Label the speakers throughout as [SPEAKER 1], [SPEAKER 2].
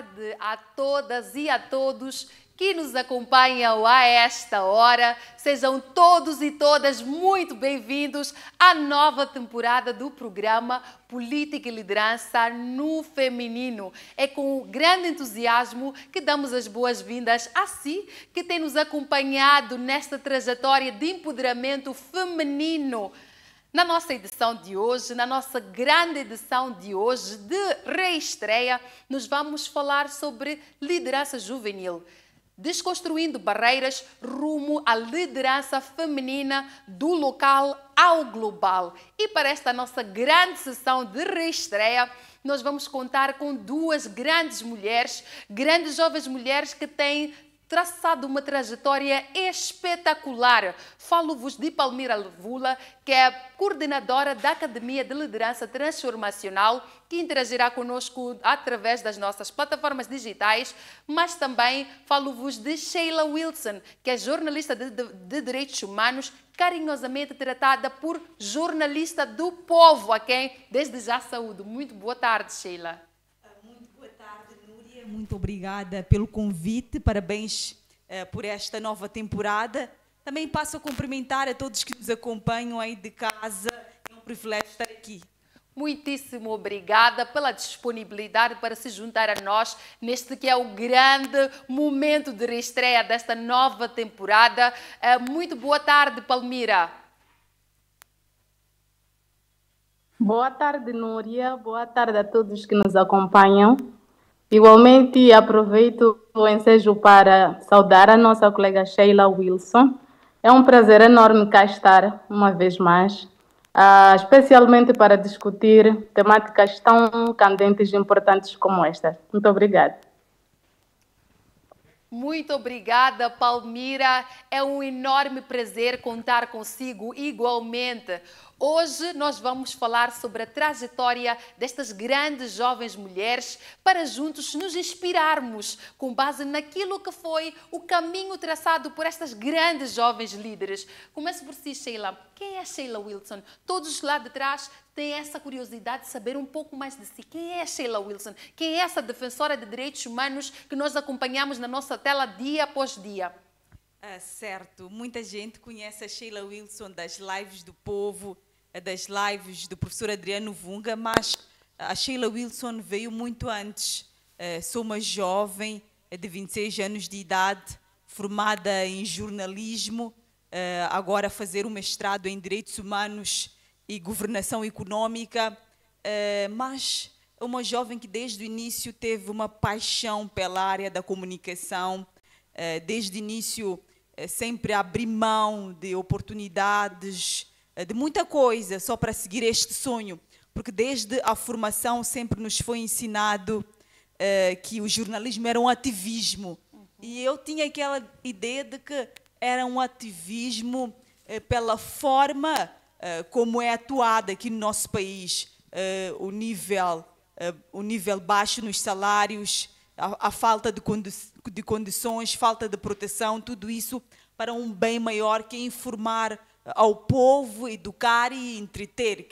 [SPEAKER 1] tarde a todas e a todos que nos acompanham a esta hora. Sejam todos e todas muito bem-vindos à nova temporada do programa Política e Liderança no Feminino. É com grande entusiasmo que damos as boas-vindas a si que tem nos acompanhado nesta trajetória de empoderamento feminino. Na nossa edição de hoje, na nossa grande edição de hoje de reestreia, nós vamos falar sobre liderança juvenil, desconstruindo barreiras rumo à liderança feminina do local ao global. E para esta nossa grande sessão de reestreia, nós vamos contar com duas grandes mulheres, grandes jovens mulheres que têm traçado uma trajetória espetacular. Falo-vos de Palmira Levula, que é coordenadora da Academia de Liderança Transformacional, que interagirá conosco através das nossas plataformas digitais, mas também falo-vos de Sheila Wilson, que é jornalista de direitos humanos, carinhosamente tratada por jornalista do povo, a quem desde já saúdo. Muito boa tarde, Sheila.
[SPEAKER 2] Muito obrigada pelo convite, parabéns por esta nova temporada. Também passo a cumprimentar a todos que nos acompanham aí de casa, é um privilégio estar aqui.
[SPEAKER 1] Muitíssimo obrigada pela disponibilidade para se juntar a nós neste que é o grande momento de reestreia desta nova temporada. Muito boa tarde, Palmira.
[SPEAKER 3] Boa tarde, Núria. Boa tarde a todos que nos acompanham. Igualmente, aproveito o ensejo para saudar a nossa colega Sheila Wilson. É um prazer enorme cá estar, uma vez mais, especialmente para discutir temáticas tão candentes e importantes como esta. Muito obrigada.
[SPEAKER 1] Muito obrigada, Palmira. É um enorme prazer contar consigo igualmente. Hoje nós vamos falar sobre a trajetória destas grandes jovens mulheres para juntos nos inspirarmos com base naquilo que foi o caminho traçado por estas grandes jovens líderes. Começo por si, Sheila. Quem é Sheila Wilson? Todos lá de trás têm essa curiosidade de saber um pouco mais de si. Quem é Sheila Wilson? Quem é essa defensora de direitos humanos que nós acompanhamos na nossa tela dia após dia?
[SPEAKER 2] Certo, muita gente conhece a Sheila Wilson das lives do povo, das lives do professor Adriano Vunga, mas a Sheila Wilson veio muito antes. Sou uma jovem de 26 anos de idade, formada em jornalismo, agora a fazer um mestrado em Direitos Humanos e Governação Econômica, mas uma jovem que desde o início teve uma paixão pela área da comunicação, desde o início sempre abri mão de oportunidades, de muita coisa, só para seguir este sonho, porque desde a formação sempre nos foi ensinado que o jornalismo era um ativismo. E eu tinha aquela ideia de que era um ativismo pela forma como é atuada aqui no nosso país, o nível baixo nos salários, a falta de condições, falta de proteção, tudo isso para um bem maior que é informar ao povo, educar e entreter,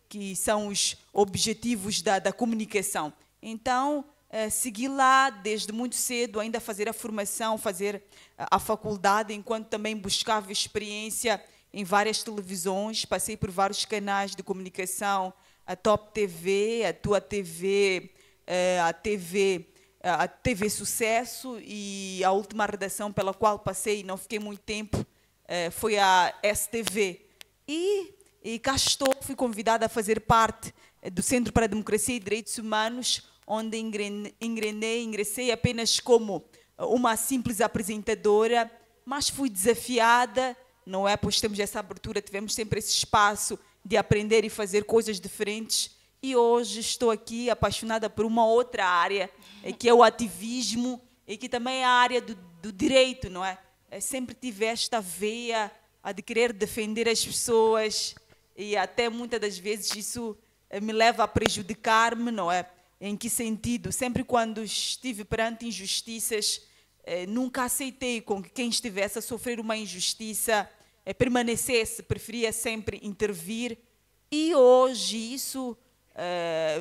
[SPEAKER 2] que são os objetivos da comunicação. Então, segui lá desde muito cedo, ainda fazer a formação, fazer a faculdade, enquanto também buscava experiência em várias televisões, passei por vários canais de comunicação, a Top TV, a Tua TV, a TV Sucesso, e a última redação pela qual passei, não fiquei muito tempo, foi a STV. E cá estou, fui convidada a fazer parte do Centro para a Democracia e Direitos Humanos, onde ingressei apenas como uma simples apresentadora, mas fui desafiada, não é? Pois temos essa abertura, tivemos sempre esse espaço de aprender e fazer coisas diferentes. E hoje estou aqui apaixonada por uma outra área, que é o ativismo, e que também é a área do direito, não é? Sempre tive esta veia de querer defender as pessoas, e até muitas das vezes isso me leva a prejudicar-me, não é? Em que sentido? Sempre quando estive perante injustiças, nunca aceitei com que quem estivesse a sofrer uma injustiça permanecesse, preferia sempre intervir. E hoje isso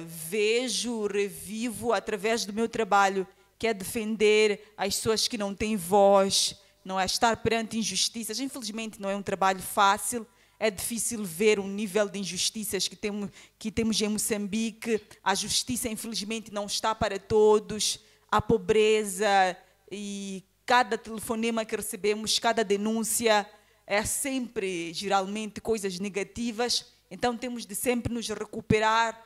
[SPEAKER 2] vejo, revivo através do meu trabalho que é defender as pessoas que não têm voz, não é? Estar perante injustiças. Infelizmente não é um trabalho fácil, é difícil ver o nível de injustiças que temos em Moçambique. A justiça, infelizmente, não está para todos, a pobreza e cada telefonema que recebemos, cada denúncia, é sempre, geralmente, coisas negativas. Então temos de sempre nos recuperar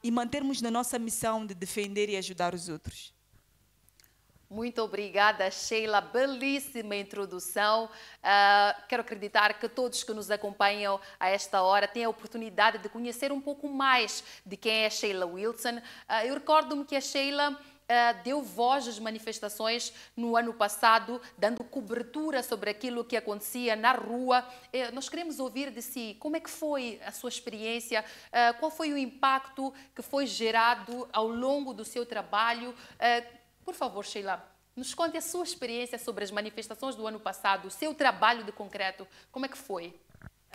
[SPEAKER 2] e mantermos na nossa missão de defender e ajudar os outros.
[SPEAKER 1] Muito obrigada, Sheila. Belíssima introdução. Quero acreditar que todos que nos acompanham a esta hora têm a oportunidade de conhecer um pouco mais de quem é Sheila Wilson. Eu recordo-me que a Sheila deu voz às manifestações no ano passado, dando cobertura sobre aquilo que acontecia na rua. Nós queremos ouvir de si como é que foi a sua experiência, qual foi o impacto que foi gerado ao longo do seu trabalho. Por favor, Sheila, nos conte a sua experiência sobre as manifestações do ano passado, o seu trabalho de concreto, como é que foi?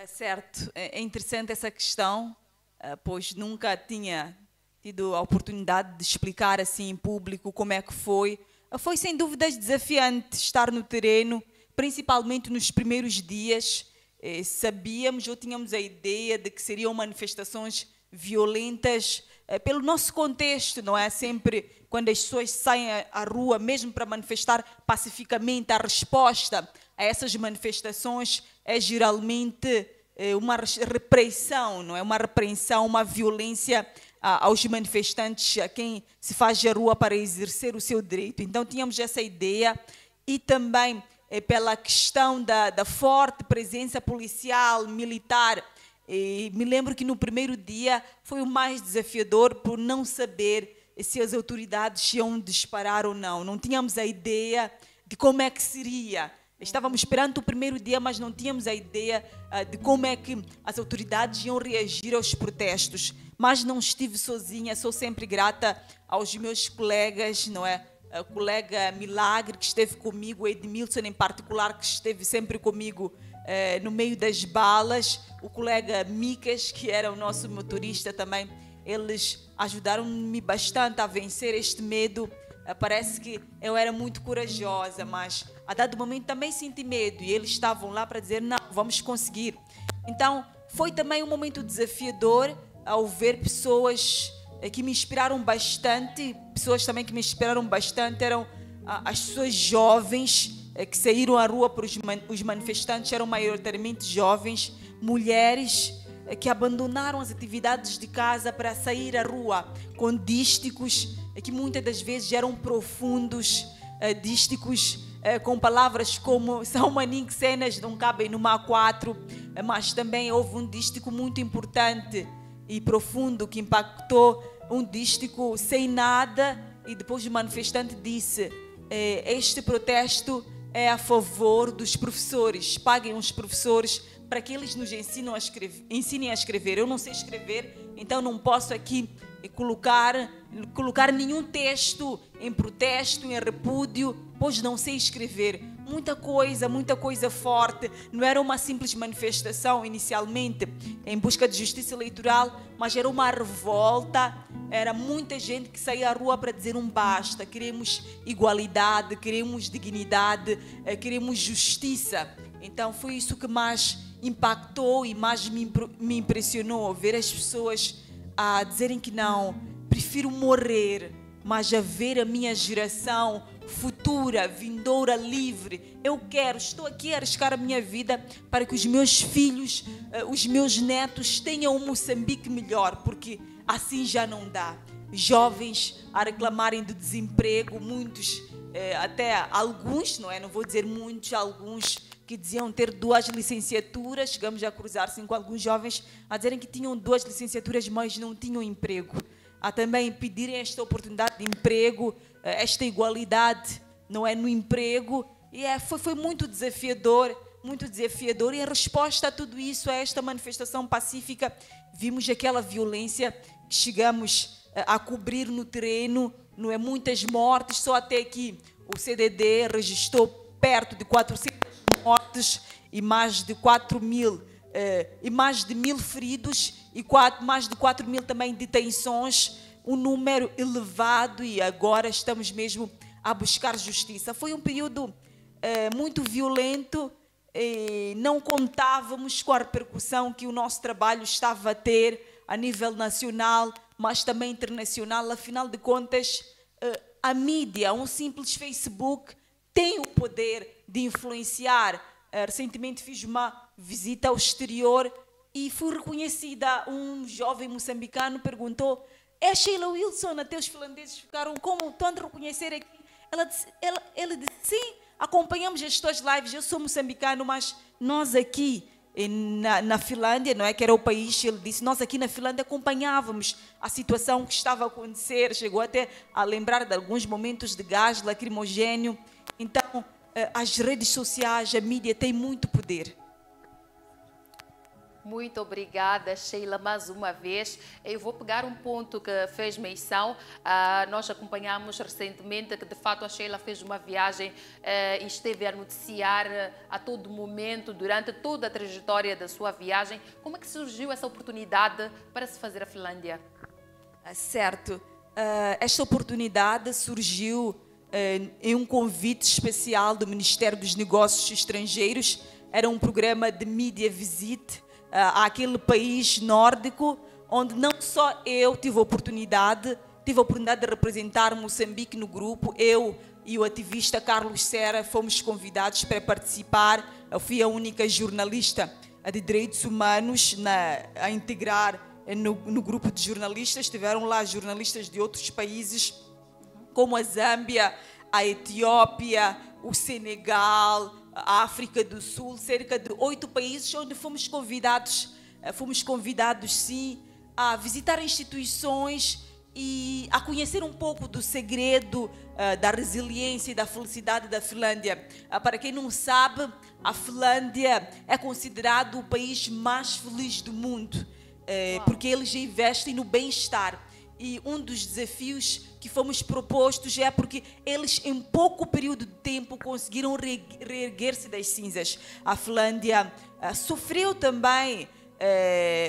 [SPEAKER 2] Certo, é interessante essa questão, pois nunca tinha tido a oportunidade de explicar assim em público como é que foi. Foi sem dúvidas desafiante estar no terreno, principalmente nos primeiros dias. Sabíamos ou tínhamos a ideia de que seriam manifestações violentas pelo nosso contexto, não é? Sempre quando as pessoas saem à rua, mesmo para manifestar pacificamente, a resposta a essas manifestações é geralmente uma repressão, não é? Uma repreensão, uma violência aos manifestantes, a quem se faz à rua para exercer o seu direito. Então tínhamos essa ideia e também pela questão da forte presença policial, militar. E me lembro que no primeiro dia foi o mais desafiador por não saber se as autoridades iam disparar ou não. Não tínhamos a ideia de como é que seria. Estávamos esperando o primeiro dia, mas não tínhamos a ideia de como é que as autoridades iam reagir aos protestos. Mas não estive sozinha, sou sempre grata aos meus colegas, não é? A colega Milagre, que esteve comigo, o Edmilson em particular, que esteve sempre comigo no meio das balas, o colega Micas, que era o nosso motorista também, eles ajudaram-me bastante a vencer este medo. Parece que eu era muito corajosa, mas a dado momento também senti medo e eles estavam lá para dizer, não, vamos conseguir. Então, foi também um momento desafiador ao ver pessoas que me inspiraram bastante, pessoas também que me inspiraram bastante eram as pessoas jovens que saíram à rua para os manifestantes, eram maioritariamente jovens, mulheres que abandonaram as atividades de casa para sair à rua com dísticos que muitas das vezes eram profundos, dísticos com palavras como são maninho que cenas não cabem numa A4, mas também houve um dístico muito importante e profundo que impactou, um dístico sem nada, e depois o manifestante disse, este protesto é a favor dos professores, paguem os professores para que eles nos ensinem a escrever. Eu não sei escrever, então não posso aqui colocar nenhum texto em protesto, em repúdio, pois não sei escrever. Muita coisa forte. Não era uma simples manifestação inicialmente em busca de justiça eleitoral, mas era uma revolta. Era muita gente que saía à rua para dizer um basta. Queremos igualdade, queremos dignidade, queremos justiça. Então foi isso que mais impactou e mais me impressionou, ver as pessoas a dizerem que não, prefiro morrer, mas a ver a minha geração futura, vindoura, livre. Estou aqui a arriscar a minha vida para que os meus filhos, os meus netos tenham um Moçambique melhor, porque assim já não dá. Jovens a reclamarem do desemprego, muitos, até alguns, não é? Não vou dizer muitos, alguns que diziam ter 2 licenciaturas, chegamos a cruzar-se com alguns jovens a dizerem que tinham 2 licenciaturas, mas não tinham emprego. A também pedirem esta oportunidade de emprego, esta igualdade, não é, no emprego, e foi muito desafiador, e em resposta a tudo isso, a esta manifestação pacífica, vimos aquela violência que chegamos a cobrir no terreno, não é, muitas mortes, só até aqui o CDD registrou perto de 400 mortes e mais de 4.000 e mais de 1.000 feridos e mais de 4.000 também detenções. um número elevado e agora estamos mesmo a buscar justiça. Foi um período muito violento, não contávamos com a repercussão que o nosso trabalho estava a ter a nível nacional, mas também internacional. Afinal de contas, a mídia, um simples Facebook, tem o poder de influenciar. Recentemente fiz uma visita ao exterior e fui reconhecida. Um jovem moçambicano perguntou: é Sheila Wilson? Até os finlandeses ficaram: como estão a reconhecer aqui? Ele disse: sim, acompanhamos as tuas lives, eu sou moçambicano, mas nós aqui na Finlândia, não é, que era o país, ele disse, nós aqui na Finlândia acompanhávamos a situação que estava a acontecer, chegou até a lembrar de alguns momentos de gás lacrimogéneo. Então, as redes sociais, a mídia tem muito poder.
[SPEAKER 1] Muito obrigada, Sheila, mais uma vez. Eu vou pegar um ponto que fez menção. Nós acompanhamos recentemente que, de fato, a Sheila fez uma viagem e esteve a noticiar a todo momento, durante toda a trajetória da sua viagem. Como é que surgiu essa oportunidade para se fazer a Finlândia?
[SPEAKER 2] Certo. Esta oportunidade surgiu em um convite especial do Ministério dos Negócios Estrangeiros. Era um programa de Media Visit àquele país nórdico, onde não só eu tive a oportunidade de representar Moçambique no grupo. Eu e o ativista Carlos Serra fomos convidados para participar. Eu fui a única jornalista de direitos humanos a integrar no grupo de jornalistas. Tiveram lá jornalistas de outros países, como a Zâmbia, a Etiópia, o Senegal, a África do Sul, cerca de 8 países onde fomos convidados sim, a visitar instituições e a conhecer um pouco do segredo da resiliência e da felicidade da Finlândia. Para quem não sabe, a Finlândia é considerado o país mais feliz do mundo, porque eles investem no bem-estar. E um dos desafios que fomos propostos é porque eles, em pouco período de tempo, conseguiram reerguer-se das cinzas. A Finlândia sofreu também,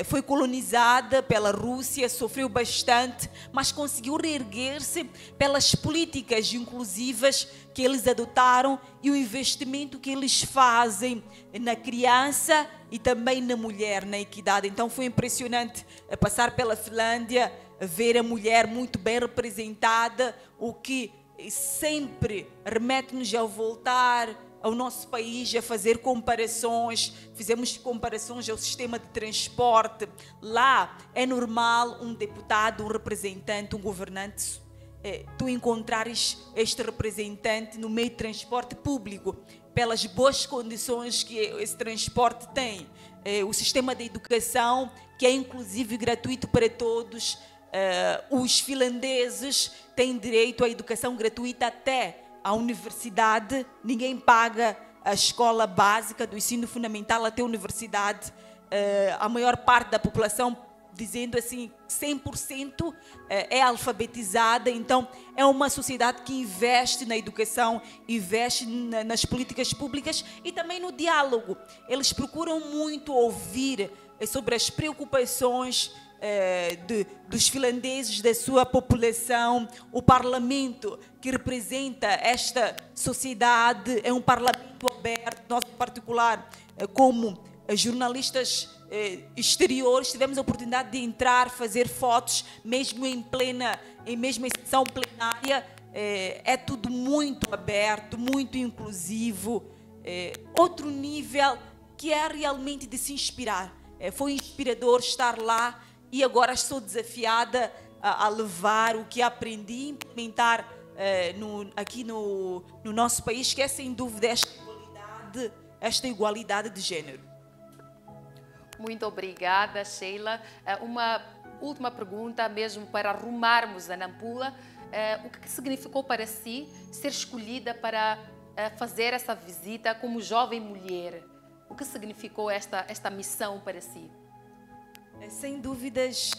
[SPEAKER 2] foi colonizada pela Rússia, sofreu bastante, mas conseguiu reerguer-se pelas políticas inclusivas que eles adotaram e o investimento que eles fazem na criança e também na mulher, na equidade. Então foi impressionante passar pela Finlândia, ver a mulher muito bem representada, o que sempre remete-nos a voltar ao nosso país, a fazer comparações. Fizemos comparações ao sistema de transporte. Lá é normal um deputado, um representante, um governante, tu encontrares este representante no meio de transporte público, pelas boas condições que esse transporte tem. O sistema de educação, que é inclusive gratuito para todos. Os finlandeses têm direito à educação gratuita até a universidade. Ninguém paga a escola básica do ensino fundamental até a universidade. A maior parte da população, dizendo assim, 100% é alfabetizada. Então é uma sociedade que investe na educação, investe nas políticas públicas e também no diálogo. Eles procuram muito ouvir sobre as preocupações dos finlandeses, da sua população. O parlamento que representa esta sociedade é um parlamento aberto. Nós, em particular, como jornalistas exteriores, tivemos a oportunidade de entrar, fazer fotos, mesmo em sessão plenária. É tudo muito aberto, muito inclusivo. Outro nível que é realmente de se inspirar. Foi inspirador estar lá. E agora estou desafiada a levar o que aprendi e implementar aqui no nosso país, que é sem dúvida esta igualdade de género.
[SPEAKER 1] Muito obrigada, Sheila. Uma última pergunta, mesmo para arrumarmos a Nampula. O que significou para si ser escolhida para fazer essa visita como jovem mulher? O que significou esta missão para si?
[SPEAKER 2] Sem dúvidas,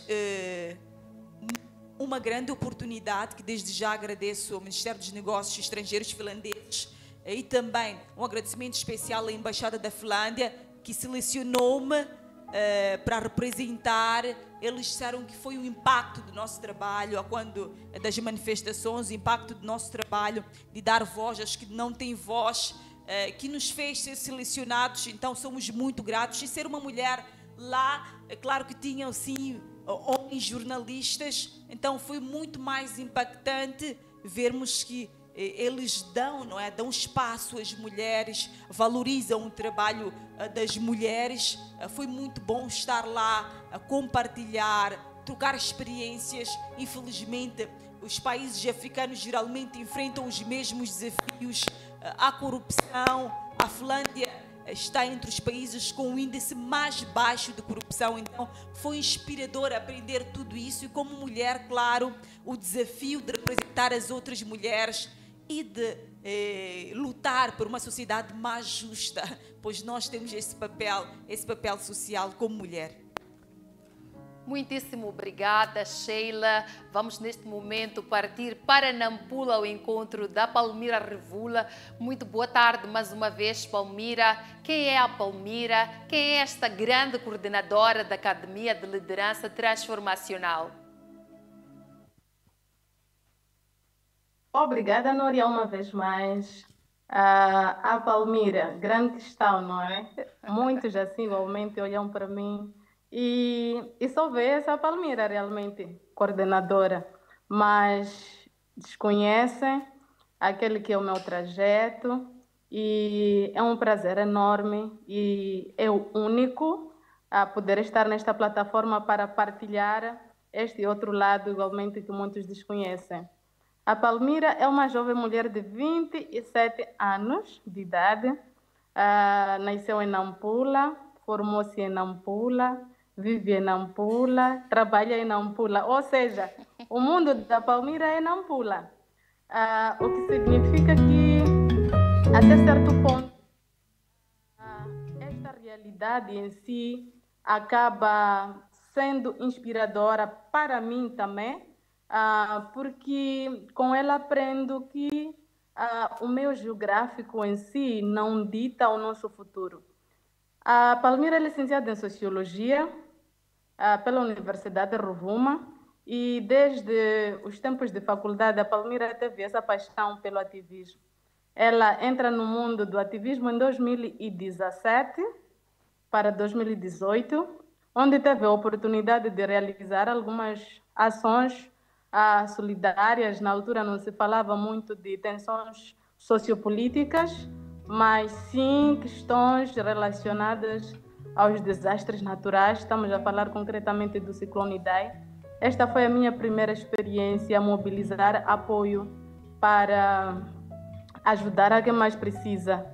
[SPEAKER 2] uma grande oportunidade que desde já agradeço ao Ministério dos Negócios Estrangeiros finlandeses e também um agradecimento especial à Embaixada da Finlândia, que selecionou-me para representar. Eles disseram que foi o impacto do nosso trabalho, das manifestações, o impacto do nosso trabalho de dar voz aos que não têm voz, que nos fez ser selecionados. Então somos muito gratos. E ser uma mulher lá, é claro que tinham sim homens jornalistas, então foi muito mais impactante vermos que eles dão, não é? Dão espaço às mulheres, valorizam o trabalho das mulheres. Foi muito bom estar lá, compartilhar, trocar experiências. Infelizmente, os países africanos geralmente enfrentam os mesmos desafios. A corrupção, a Finlândia está entre os países com o índice mais baixo de corrupção. Então foi inspirador aprender tudo isso, e como mulher, claro, o desafio de representar as outras mulheres e de lutar por uma sociedade mais justa, pois nós temos esse papel social como mulher.
[SPEAKER 1] Muitíssimo obrigada, Sheila. Vamos neste momento partir para Nampula ao encontro da Palmira Revula. Muito boa tarde mais uma vez, Palmira. Quem é a Palmira? Quem é esta grande coordenadora da Academia de Liderança Transformacional?
[SPEAKER 3] Obrigada, Núria, uma vez mais. A Palmira, grande questão, não é? Muitos assim igualmente olham para mim e só vê essa Palmira realmente coordenadora, mas desconhecem aquele que é o meu trajeto, e é um prazer enorme e é o único a poder estar nesta plataforma para partilhar este outro lado igualmente que muitos desconhecem. A Palmira é uma jovem mulher de 27 anos de idade, nasceu em Nampula, formou-se em Nampula, vive em Nampula, trabalha em Nampula, ou seja, o mundo da Palmira é Nampula, o que significa que, até certo ponto, esta realidade em si acaba sendo inspiradora para mim também, porque com ela aprendo que o meio geográfico em si não dita o nosso futuro. A Palmira é licenciada em Sociologia pela Universidade de Rovuma, e desde os tempos de faculdade a Palmira teve essa paixão pelo ativismo. Ela entra no mundo do ativismo em 2017 para 2018, onde teve a oportunidade de realizar algumas ações solidárias. Na altura não se falava muito de tensões sociopolíticas, mas sim questões relacionadas aos desastres naturais. Estamos a falar concretamente do ciclone Idai. Esta foi a minha primeira experiência a mobilizar apoio para ajudar a quem mais precisa.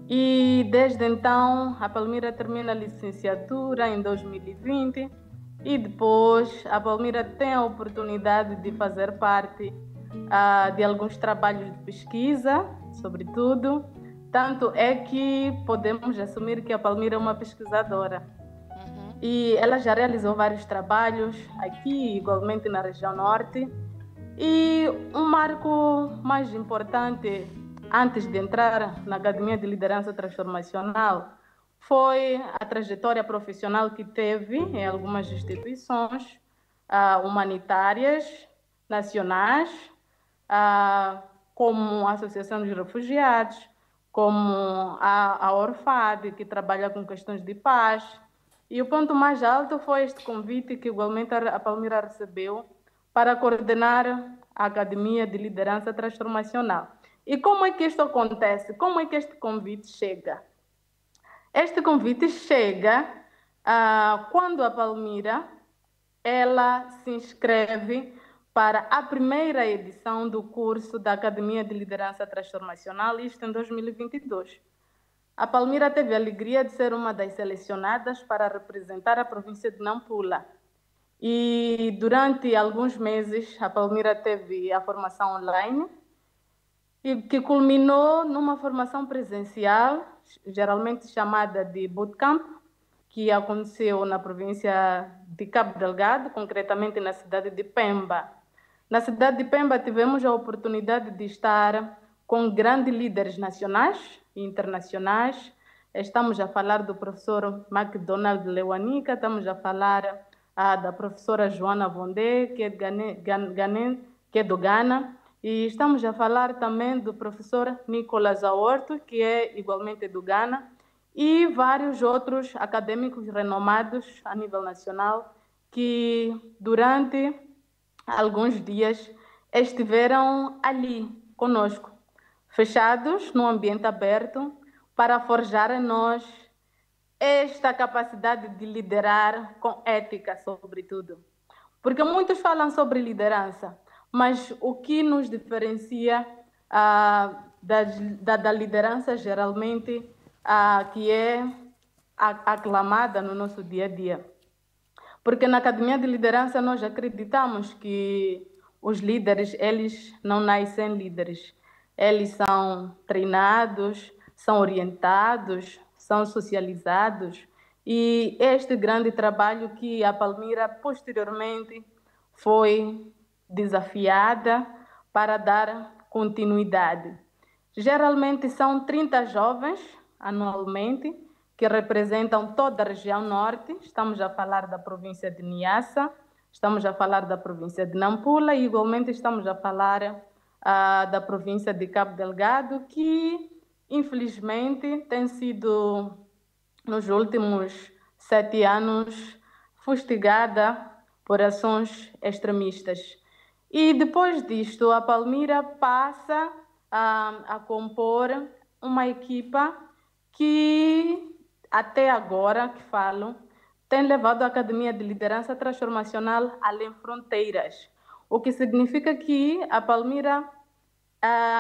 [SPEAKER 3] E desde então a Palmira termina a licenciatura em 2020, e depois a Palmira tem a oportunidade de fazer parte de alguns trabalhos de pesquisa, sobretudo. Tanto é que podemos assumir que a Palmira é uma pesquisadora. E ela já realizou vários trabalhos aqui, igualmente na região norte. E um marco mais importante, antes de entrar na Academia de Liderança Transformacional, foi a trajetória profissional que teve em algumas instituições humanitárias nacionais, como a Associação dos Refugiados, como a Orfad, que trabalha com questões de paz. E o ponto mais alto foi este convite que igualmente a Palmira recebeu para coordenar a Academia de Liderança Transformacional. E como é que isto acontece? Como é que este convite chega? Este convite chega quando a Palmira ela se inscreve para a primeira edição do curso da Academia de Liderança Transformacional, isto em 2022. A Palmira teve a alegria de ser uma das selecionadas para representar a província de Nampula. E durante alguns meses a Palmira teve a formação online, e que culminou numa formação presencial, geralmente chamada de bootcamp, que aconteceu na província de Cabo Delgado, concretamente na cidade de Pemba. Na cidade de Pemba tivemos a oportunidade de estar com grandes líderes nacionais e internacionais, Estamos a falar do professor McDonald Lewanika, estamos a falar da professora Joana Bondé, que é, que é do Ghana, e estamos a falar também do professor Nicolas Aorto, que é igualmente do Ghana, e vários outros acadêmicos renomados a nível nacional que durante alguns dias estiveram ali conosco, fechados num ambiente aberto, para forjar em nós esta capacidade de liderar com ética, sobretudo. Porque muitos falam sobre liderança, mas o que nos diferencia da liderança, geralmente, que é aclamada no nosso dia a dia? Porque na Academia de Liderança nós acreditamos que os líderes, eles não nascem líderes. Eles são treinados, são orientados, são socializados. E este grande trabalho que a Palmira posteriormente foi desafiada para dar continuidade. Geralmente são 30 jovens anualmente, que representam toda a região norte. Estamos a falar da província de Niassa, estamos a falar da província de Nampula e igualmente estamos a falar da província de Cabo Delgado, que infelizmente tem sido, nos últimos 7 anos, fustigada por ações extremistas. E depois disto, a Palmira passa a compor uma equipa que, até agora que falo, tem levado a Academia de Liderança Transformacional além fronteiras, o que significa que a Palmira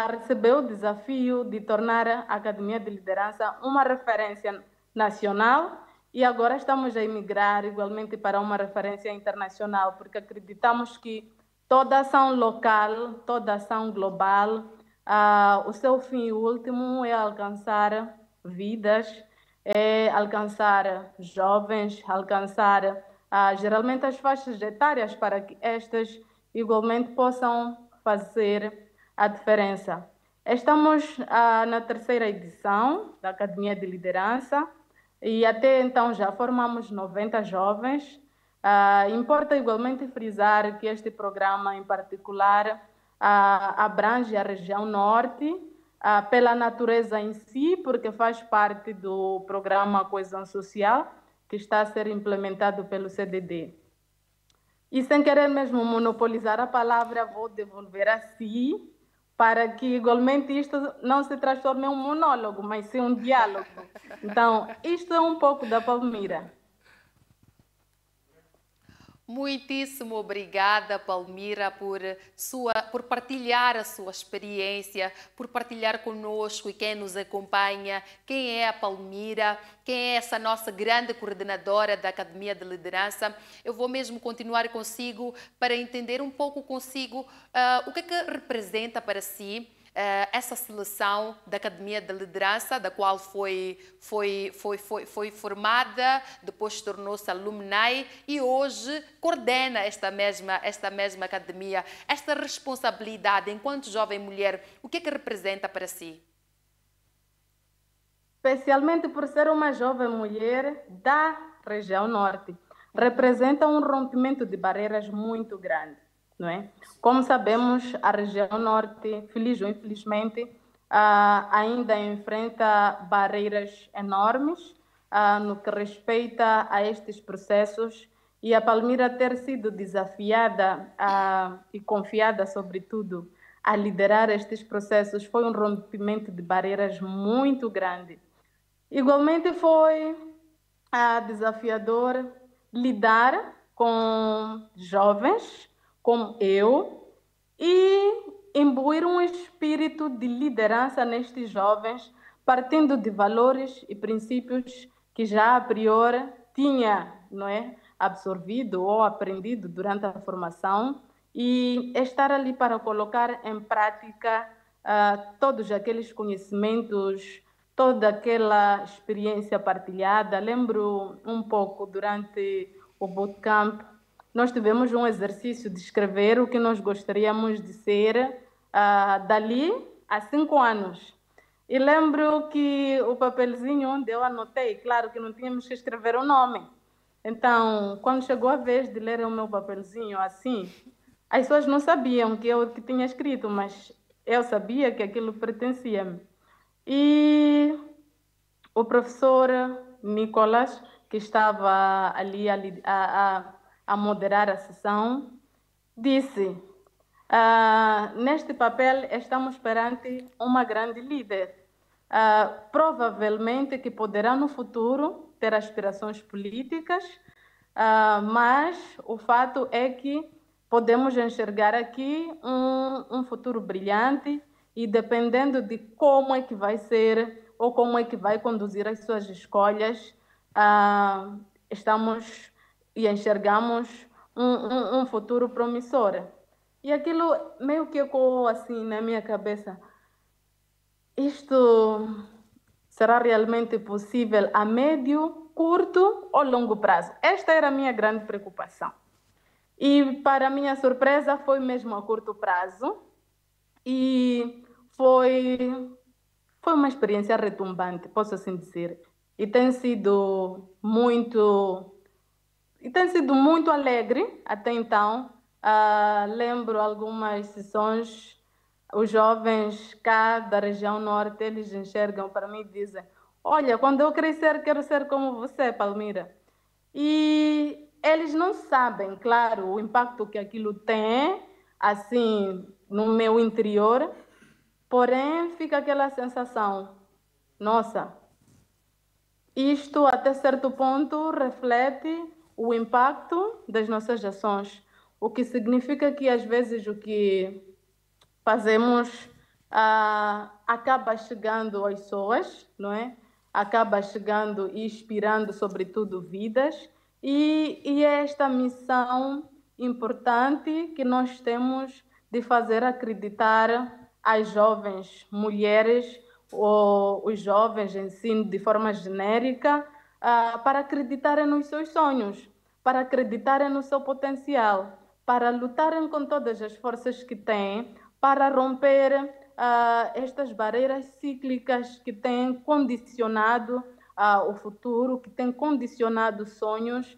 [SPEAKER 3] recebeu o desafio de tornar a Academia de Liderança uma referência nacional e agora estamos a emigrar igualmente para uma referência internacional, porque acreditamos que toda ação local, toda ação global, o seu fim último é alcançar vidas, é alcançar jovens, alcançar geralmente as faixas etárias para que estas igualmente possam fazer a diferença. Estamos na 3ª edição da Academia de Liderança e até então já formamos 90 jovens. Importa igualmente frisar que este programa em particular abrange a região norte, pela natureza em si, porque faz parte do programa Coesão Social, que está a ser implementado pelo CDD. E sem querer mesmo monopolizar a palavra, vou devolver a si, para que igualmente isto não se transforme em um monólogo, mas sim um diálogo. Então, isto é um pouco da Palmira.
[SPEAKER 1] Muitíssimo obrigada, Palmira, por partilhar a sua experiência, por partilhar conosco e quem nos acompanha, quem é a Palmira, quem é essa nossa grande coordenadora da Academia de Liderança. Eu vou mesmo continuar consigo para entender um pouco consigo o que representa para si essa seleção da Academia de Liderança, da qual foi formada, depois tornou-se alumni e hoje coordena esta mesma academia. Esta responsabilidade enquanto jovem mulher, o que representa para si?
[SPEAKER 3] Especialmente por ser uma jovem mulher da região norte, representa um rompimento de barreiras muito grande. Não é? Como sabemos, a região norte, feliz ou infelizmente, ainda enfrenta barreiras enormes no que respeita a estes processos, e a Palmira ter sido desafiada e confiada, sobretudo, a liderar estes processos foi um rompimento de barreiras muito grande. Igualmente foi desafiador lidar com jovens como eu, e imbuir um espírito de liderança nestes jovens, partindo de valores e princípios que já a priori tinha, não é, absorvido ou aprendido durante a formação, e estar ali para colocar em prática todos aqueles conhecimentos, toda aquela experiência partilhada. Lembro um pouco durante o bootcamp, nós tivemos um exercício de escrever o que nós gostaríamos de ser dali a 5 anos. E lembro que o papelzinho onde eu anotei, claro que não tínhamos que escrever o nome. Então, quando chegou a vez de ler o meu papelzinho assim, as pessoas não sabiam que eu que tinha escrito, mas eu sabia que aquilo pertencia-me. E o professor Nicolas, que estava ali a moderar a sessão, disse: neste papel estamos perante uma grande líder. Provavelmente que poderá no futuro ter aspirações políticas, mas o fato é que podemos enxergar aqui um futuro brilhante e dependendo de como é que vai ser ou como é que vai conduzir as suas escolhas, estamos e enxergamos um futuro promissor. E aquilo meio que ecoou assim na minha cabeça. Isto será realmente possível a médio, curto ou longo prazo? Esta era a minha grande preocupação. E, para minha surpresa, foi mesmo a curto prazo. E foi uma experiência retumbante, posso assim dizer. E tem sido muito alegre até então. Lembro algumas sessões, os jovens cá da região norte, eles enxergam para mim e dizem: olha, quando eu crescer, quero ser como você, Palmira. E eles não sabem, claro, o impacto que aquilo tem, assim, no meu interior, porém fica aquela sensação: nossa, isto, até certo ponto, reflete o impacto das nossas ações, o que significa que, às vezes, o que fazemos acaba chegando às pessoas, não é? Acaba chegando e inspirando, sobretudo, vidas, e é esta missão importante que nós temos de fazer acreditar às jovens mulheres ou os jovens em si, de forma genérica, para acreditarem nos seus sonhos, para acreditarem no seu potencial, para lutarem com todas as forças que têm, para romper estas barreiras cíclicas que têm condicionado o futuro, que têm condicionado sonhos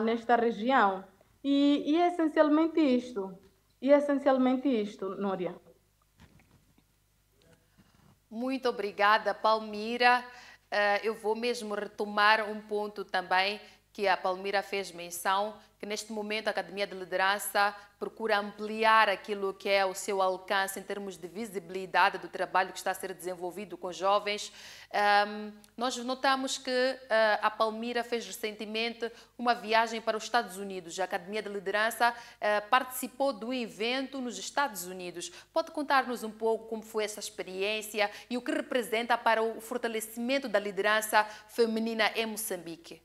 [SPEAKER 3] nesta região. E é essencialmente isto. E é essencialmente isto, Núria.
[SPEAKER 1] Muito obrigada, Palmira. Eu vou mesmo retomar um ponto também que a Palmira fez menção, que neste momento a Academia de Liderança procura ampliar aquilo que é o seu alcance em termos de visibilidade do trabalho que está a ser desenvolvido com jovens. Nós notamos que a Palmira fez recentemente uma viagem para os Estados Unidos. A Academia de Liderança participou de um evento nos Estados Unidos. Pode contar-nos um pouco como foi essa experiência e o que representa para o fortalecimento da liderança feminina em Moçambique?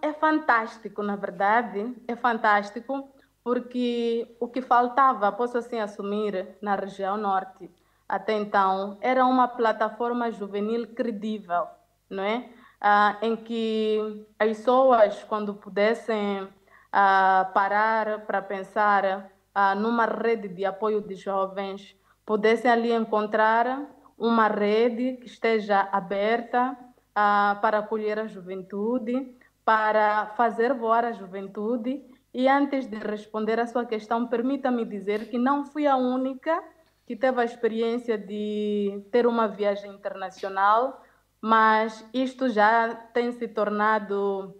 [SPEAKER 3] É fantástico, na verdade, é fantástico, porque o que faltava, posso assim assumir, na região norte, até então, era uma plataforma juvenil credível, não é? Em que as pessoas, quando pudessem parar para pensar numa rede de apoio de jovens, pudessem ali encontrar uma rede que esteja aberta para acolher a juventude, para fazer voar a juventude. E antes de responder à sua questão, permita-me dizer que não fui a única que teve a experiência de ter uma viagem internacional, mas isto já tem se tornado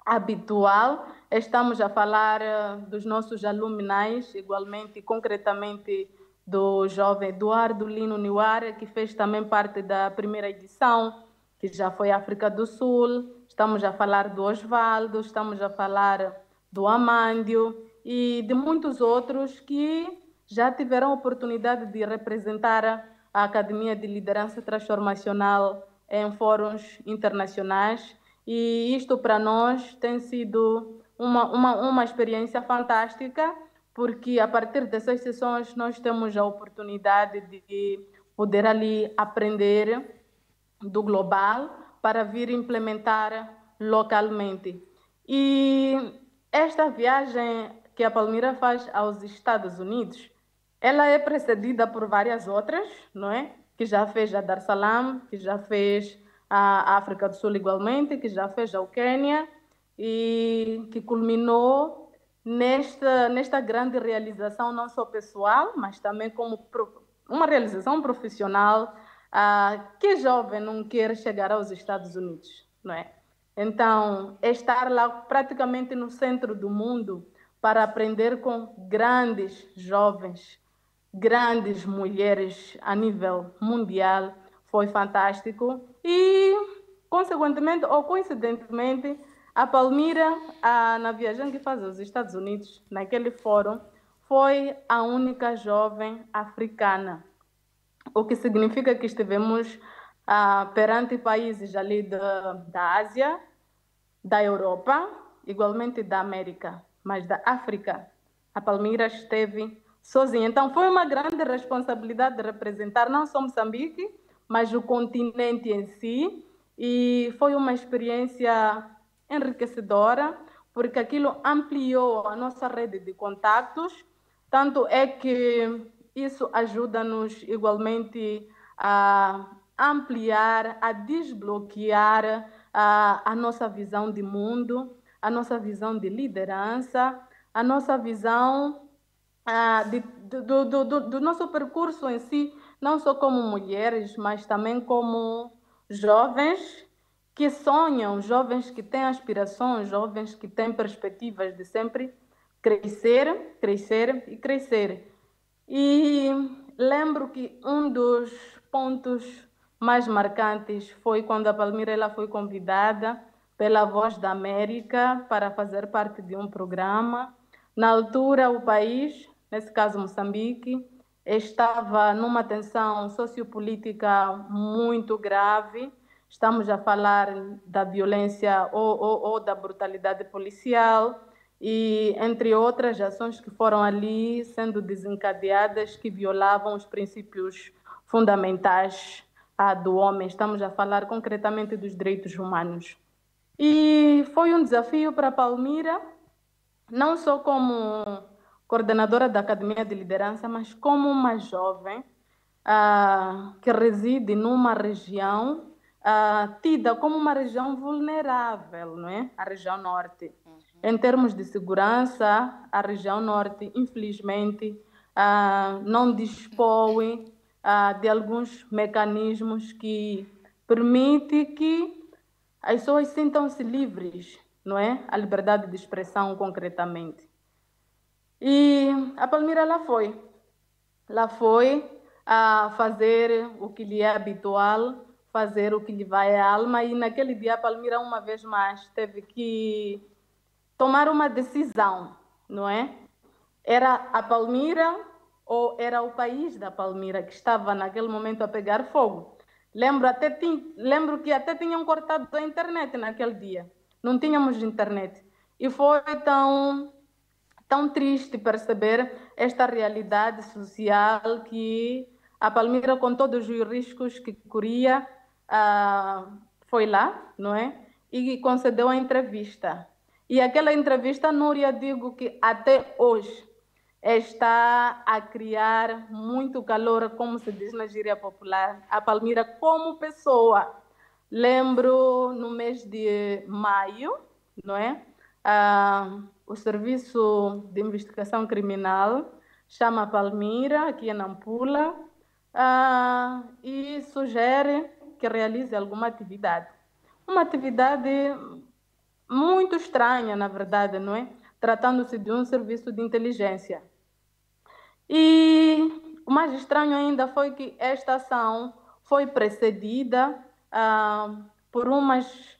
[SPEAKER 3] habitual. Estamos a falar dos nossos aluminais, igualmente, concretamente, do jovem Eduardo Lino Niwara, que fez também parte da primeira edição, que já foi África do Sul. Estamos a falar do Osvaldo, estamos a falar do Amândio e de muitos outros que já tiveram a oportunidade de representar a Academia de Liderança Transformacional em fóruns internacionais. E isto para nós tem sido uma experiência fantástica, porque a partir dessas sessões nós temos a oportunidade de poder ali aprender do global para vir implementar localmente. E esta viagem que a Palmira faz aos Estados Unidos Ela é precedida por várias outras, não é? Que já fez a Dar es Salaam, que já fez a África do Sul igualmente, que já fez a Quênia e que culminou nesta grande realização, não só pessoal, mas também como uma realização profissional, que jovem não quer chegar aos Estados Unidos, não é? Então, estar lá praticamente no centro do mundo para aprender com grandes jovens, grandes mulheres a nível mundial, foi fantástico. E, consequentemente ou coincidentemente, a Palmira, na viagem que faz aos Estados Unidos, naquele fórum, foi a única jovem africana, o que significa que estivemos perante países ali da Ásia, da Europa, igualmente da América, mas da África. A Palmira esteve sozinha. Então, foi uma grande responsabilidade de representar não só Moçambique, mas o continente em si. E foi uma experiência enriquecedora, porque aquilo ampliou a nossa rede de contatos. Tanto é que isso ajuda-nos igualmente a ampliar, a desbloquear a nossa visão de mundo, a nossa visão de liderança, a nossa visão do nosso percurso em si, não só como mulheres, mas também como jovens que sonham, jovens que têm aspirações, jovens que têm perspectivas de sempre crescer, crescer e crescer. E lembro que um dos pontos mais marcantes foi quando a Palmira ela foi convidada pela Voz da América para fazer parte de um programa. Na altura, o país, nesse caso Moçambique, estava numa tensão sociopolítica muito grave. Estamos a falar da violência ou da brutalidade policial e entre outras ações que foram ali sendo desencadeadas que violavam os princípios fundamentais do homem. Estamos a falar concretamente dos direitos humanos. E foi um desafio para a Palmira, não só como coordenadora da Academia de Liderança, mas como uma jovem que reside numa região tida como uma região vulnerável, não é? A região norte. Em termos de segurança, a região norte, infelizmente, não dispõe de alguns mecanismos que permitem que as pessoas sintam-se livres, não é? A liberdade de expressão, concretamente. E a Palmira lá foi a fazer o que lhe é habitual, fazer o que lhe vai à alma, e naquele dia a Palmira, uma vez mais, teve que tomar uma decisão, não é? Era a Palmira ou era o país da Palmira que estava naquele momento a pegar fogo. Lembro que até tinham cortado a internet naquele dia. Não tínhamos internet. E foi tão triste perceber esta realidade social que a Palmira, com todos os riscos que corria, foi lá, não é? E concedeu a entrevista. E aquela entrevista, Núria, digo que até hoje está a criar muito calor, como se diz na gíria popular, a Palmira como pessoa. Lembro no mês de maio, não é? O Serviço de Investigação Criminal chama a Palmira, aqui em Nampula, e sugere que realize alguma atividade. Uma atividade muito estranha, na verdade, não é? Tratando-se de um serviço de inteligência. E o mais estranho ainda foi que esta ação foi precedida por umas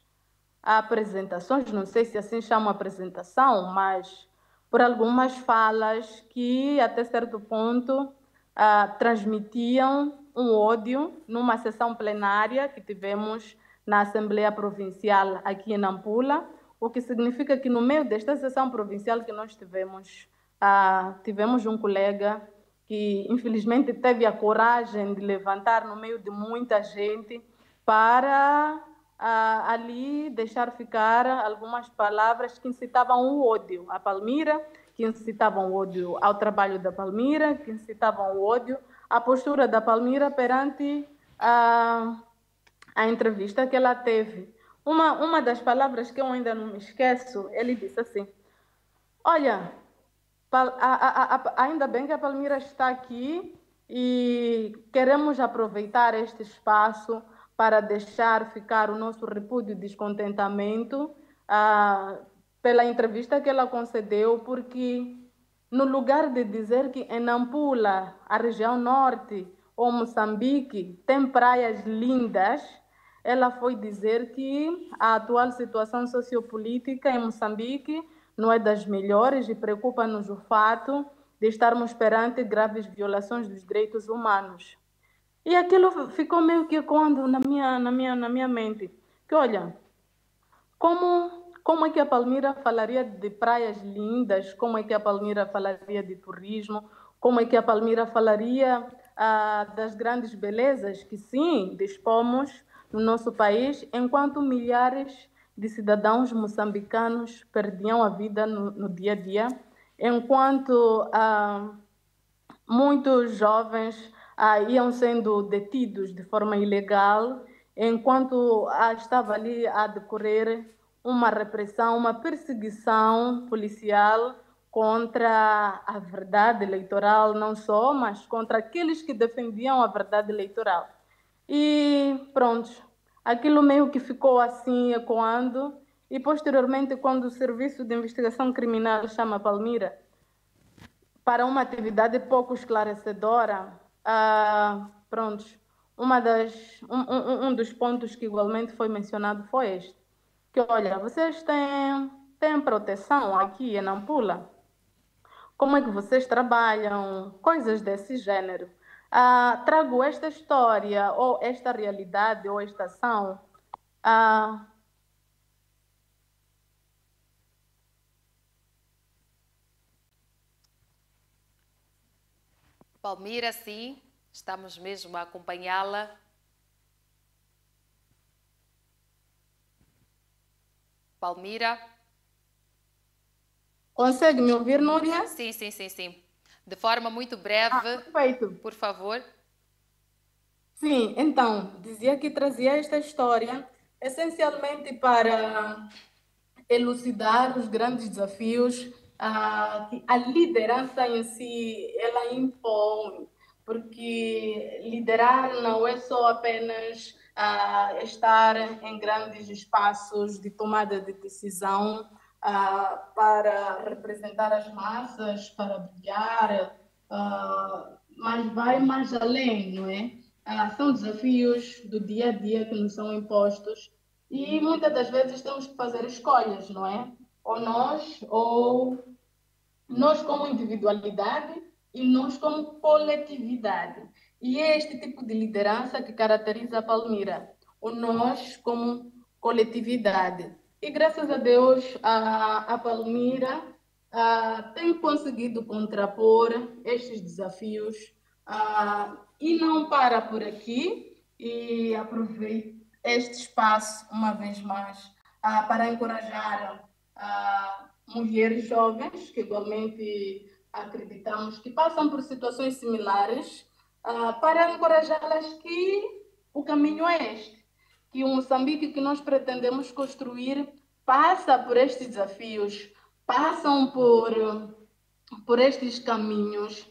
[SPEAKER 3] apresentações, não sei se assim chama apresentação, mas por algumas falas que, até certo ponto, transmitiam um ódio numa sessão plenária que tivemos na Assembleia Provincial aqui em Nampula, o que significa que no meio desta sessão provincial que nós tivemos um colega que infelizmente teve a coragem de levantar no meio de muita gente para ali deixar ficar algumas palavras que incitavam o ódio à Palmira, que incitavam ódio ao trabalho da Palmira, que incitavam ódio à postura da Palmira perante a entrevista que ela teve. Uma das palavras que eu ainda não me esqueço, ele disse assim: olha, ainda bem que a Palmira está aqui e queremos aproveitar este espaço para deixar ficar o nosso repúdio e descontentamento pela entrevista que ela concedeu, porque no lugar de dizer que em Nampula, a região norte, ou Moçambique, tem praias lindas, ela foi dizer que a atual situação sociopolítica em Moçambique não é das melhores e preocupa-nos o fato de estarmos perante graves violações dos direitos humanos. E aquilo ficou meio que ecoando na minha mente. Que olha, como é que a Palmira falaria de praias lindas? Como é que a Palmira falaria de turismo? Como é que a Palmira falaria das grandes belezas que sim dispomos no nosso país, enquanto milhares de cidadãos moçambicanos perdiam a vida no dia a dia, enquanto muitos jovens iam sendo detidos de forma ilegal, enquanto estava ali a decorrer uma repressão, uma perseguição policial contra a verdade eleitoral, não só, mas contra aqueles que defendiam a verdade eleitoral. E pronto, aquilo meio que ficou assim ecoando, e posteriormente, quando o Serviço de Investigação Criminal chama Palmira para uma atividade pouco esclarecedora, pronto, um dos pontos que igualmente foi mencionado foi este, que olha, vocês têm proteção aqui em Nampula? Como é que vocês trabalham? Coisas desse gênero. Trago esta história, ou esta realidade, ou esta ação.
[SPEAKER 1] Palmira, sim, estamos mesmo a acompanhá-la. Palmira.
[SPEAKER 3] Consegue me ouvir, Núria?
[SPEAKER 1] Sim, sim, sim, sim. De forma muito breve,
[SPEAKER 3] perfeito.
[SPEAKER 1] Por favor.
[SPEAKER 3] Sim, então, dizia que trazia esta história essencialmente para elucidar os grandes desafios que a liderança em si ela impõe, porque liderar não é só apenas estar em grandes espaços de tomada de decisão para representar as massas, para brilhar, mas vai mais além, não é? São desafios do dia a dia que nos são impostos e muitas das vezes temos que fazer escolhas, não é? Ou nós como individualidade e nós como coletividade. E é este tipo de liderança que caracteriza a Palmira, o nós como coletividade. E graças a Deus, a Palmira tem conseguido contrapor estes desafios e não para por aqui e aproveito este espaço uma vez mais para encorajar mulheres jovens que igualmente acreditamos que passam por situações similares para encorajá-las que o caminho é este, que o Moçambique que nós pretendemos construir passa por estes desafios, passam por estes caminhos.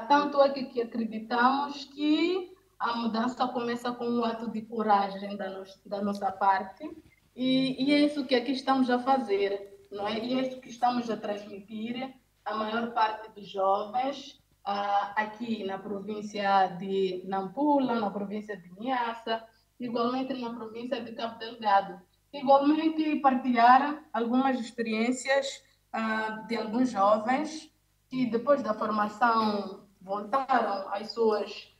[SPEAKER 3] Tanto é que acreditamos que a mudança começa com um ato de coragem da nossa parte, e é isso que aqui estamos a fazer, não é? E é isso que estamos a transmitir à maior parte dos jovens aqui na província de Nampula, na província de Niassa, igualmente na província de Cabo Delgado. Igualmente partilhar algumas experiências de alguns jovens que depois da formação voltaram às suas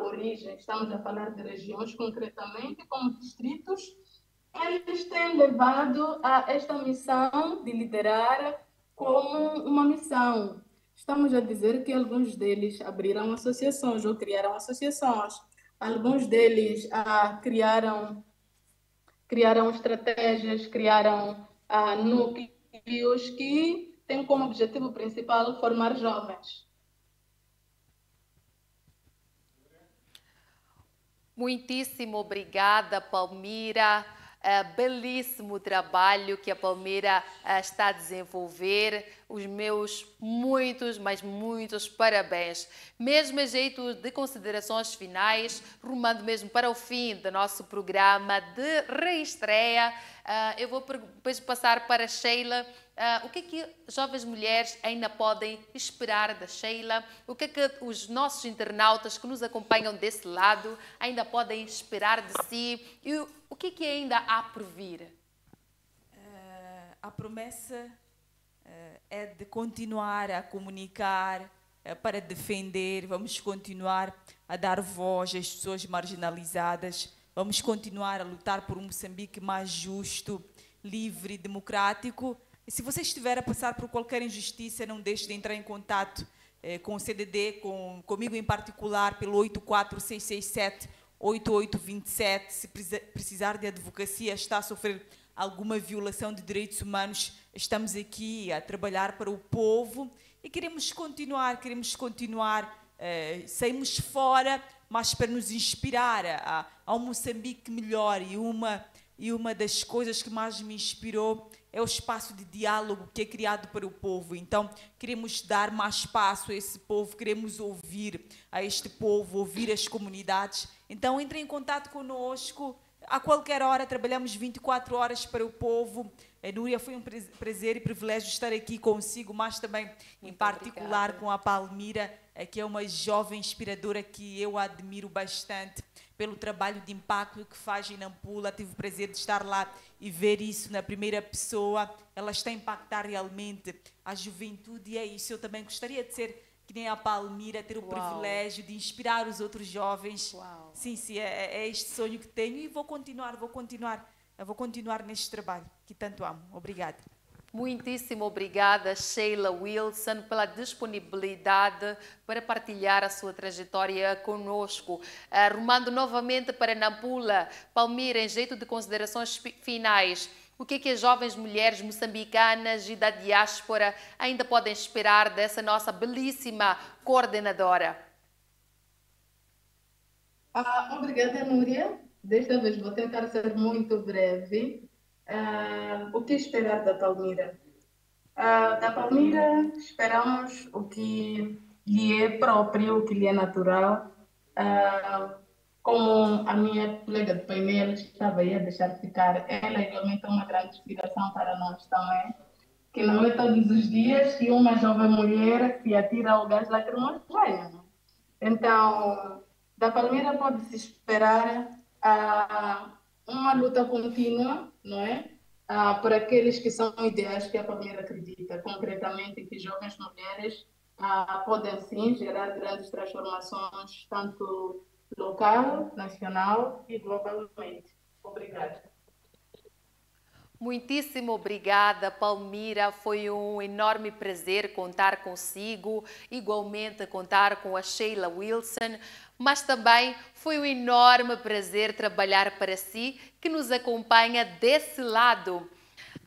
[SPEAKER 3] origens, estamos a falar de regiões concretamente, como distritos, eles têm levado a esta missão de liderar como uma missão. Estamos a dizer que alguns deles abriram associações ou criaram associações, alguns deles criaram estratégias, criaram núcleos que tem como objetivo principal formar jovens.
[SPEAKER 1] Muitíssimo obrigada, Palmira. Belíssimo trabalho que a Palmira está a desenvolver. Os meus muitos, mas muitos parabéns. Mesmo a jeito de considerações finais, rumando mesmo para o fim do nosso programa de reestreia, eu vou depois passar para a Sheila. O que é que jovens mulheres ainda podem esperar da Sheila? O que é que os nossos internautas que nos acompanham desse lado ainda podem esperar de si? E o que é que ainda há por vir?
[SPEAKER 2] A promessa é de continuar a comunicar, para defender, vamos continuar a dar voz às pessoas marginalizadas, vamos continuar a lutar por um Moçambique mais justo, livre, democrático. E se você estiver a passar por qualquer injustiça, não deixe de entrar em contato com o CDD, comigo em particular, pelo 84667-8827. Se precisar de advocacia, está a sofrer alguma violação de direitos humanos, estamos aqui a trabalhar para o povo e queremos continuar, saímos fora, mas para nos inspirar a um Moçambique melhor. E uma das coisas que mais me inspirou é o espaço de diálogo que é criado para o povo. Então, queremos dar mais espaço a esse povo, queremos ouvir a este povo, ouvir as comunidades. Então, entre em contato conosco. A qualquer hora, trabalhamos 24 horas para o povo. Núria, foi um prazer e privilégio estar aqui consigo, mas também, em particular, com a Palmira, que é uma jovem inspiradora que eu admiro bastante pelo trabalho de impacto que faz em Nampula. Tive o prazer de estar lá e ver isso na primeira pessoa. Ela está a impactar realmente a juventude e é isso. Eu também gostaria de ser que nem a Palmira, ter o privilégio de inspirar os outros jovens.
[SPEAKER 1] Uau.
[SPEAKER 2] Sim, é este sonho que tenho e vou continuar neste trabalho que tanto amo. Obrigada.
[SPEAKER 1] Muitíssimo obrigada, Sheila Wilson, pela disponibilidade para partilhar a sua trajetória conosco. Rumando novamente para Nampula, Palmira, em jeito de considerações finais, o que é que as jovens mulheres moçambicanas e da diáspora ainda podem esperar dessa nossa belíssima coordenadora?
[SPEAKER 3] Obrigada, Núria. Desta vez vou tentar ser muito breve. O que esperar da Palmira? Da Palmira esperamos o que lhe é próprio, o que lhe é natural. Como a minha colega de painel estava aí a deixar ficar, ela realmente é uma grande inspiração para nós também, que não é todos os dias que uma jovem mulher se atira ao gás lacrimogéneo. Então, da Palmira pode-se esperar uma luta contínua, não é? Por aqueles que são ideais que a Palmira acredita, concretamente que jovens mulheres podem sim gerar grandes transformações, tanto local, nacional e globalmente. Obrigada.
[SPEAKER 1] Muitíssimo obrigada, Palmira. Foi um enorme prazer contar consigo, igualmente contar com a Sheila Wilson, mas também foi um enorme prazer trabalhar para si, que nos acompanha desse lado.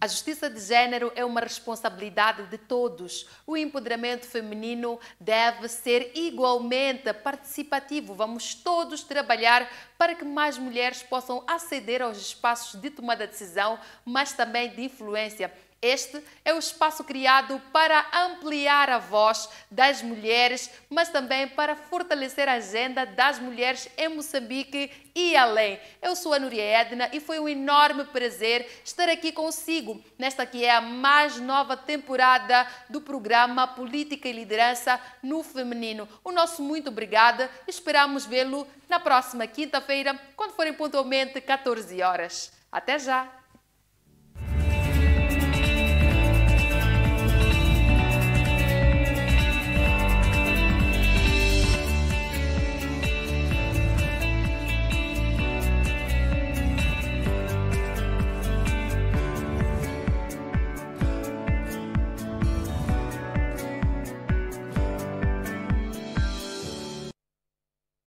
[SPEAKER 1] A justiça de género é uma responsabilidade de todos. O empoderamento feminino deve ser igualmente participativo. Vamos todos trabalhar para que mais mulheres possam aceder aos espaços de tomada de decisão, mas também de influência. Este é o espaço criado para ampliar a voz das mulheres, mas também para fortalecer a agenda das mulheres em Moçambique e além. Eu sou a Núria Edna e foi um enorme prazer estar aqui consigo nesta que é a mais nova temporada do programa Política e Liderança no Feminino. O nosso muito obrigada. Esperamos vê-lo na próxima quinta-feira, quando forem pontualmente 14 horas. Até já!